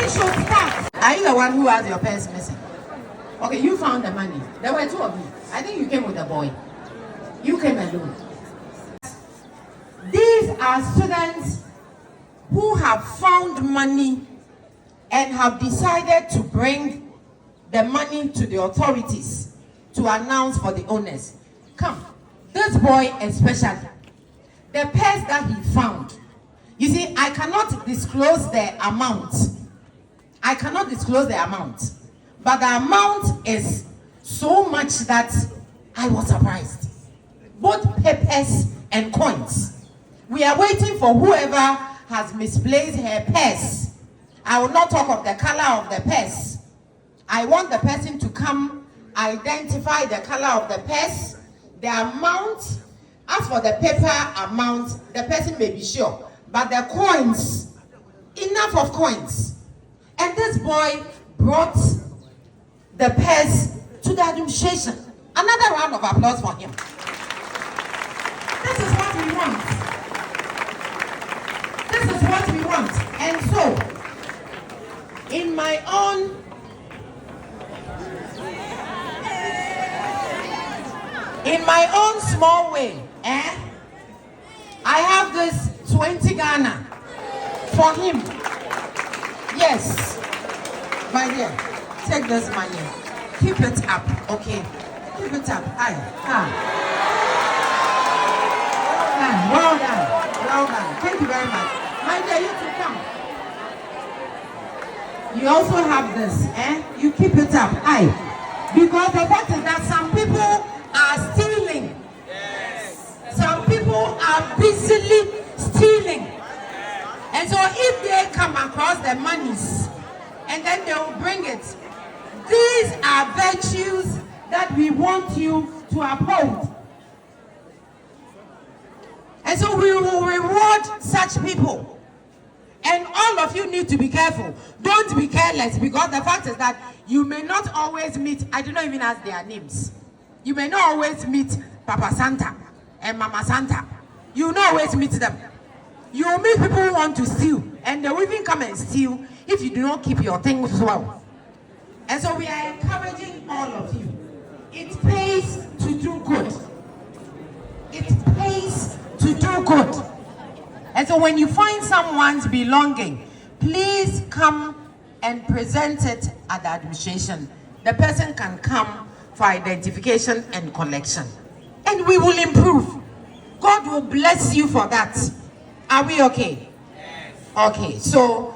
should start. Are you the one who has your purse missing? Okay, you found the money. There were two of you. I think you came with a boy. You came alone. These are students who have found money and have decided to bring the money to the authorities to announce for the owners. Come, this boy especially, the purse that he found. You see, I cannot disclose the amount. But the amount is so much that I was surprised. Both papers and coins. We are waiting for whoever has misplaced her purse. I will not talk of the color of the purse. I want the person to come identify the color of the purse, the amount. As for the paper amount, the person may be sure. But the coins, enough of coins. And this boy brought the purse to the administration. Another round of applause for him. This is what we want. This is what we want. And so, in my own small way, I have this 20 Ghana for him. Yes, my dear, take this money. Keep it up, okay? Keep it up. Well done. Thank you very much. My dear, you too, come. You also have this, You keep it up, because the fact is that some people are stealing. Yes. Some people are busily stealing. And so if they come across the monies and then they will bring it, these are virtues that we want you to uphold. And so we will reward such people. And all of you need to be careful. Don't be careless, because the fact is that you may not always meet, I do not even ask their names. You may not always meet Papa Santa and Mama Santa. You will not always meet them. You will meet people who want to steal, and they will even come and steal if you do not keep your things well. And so we are encouraging all of you. It pays to do good. It pays to do good. And so when you find someone's belonging, please come and present it at the administration. The person can come for identification and collection. And we will improve. God will bless you for that. Are we okay? Yes. Okay, so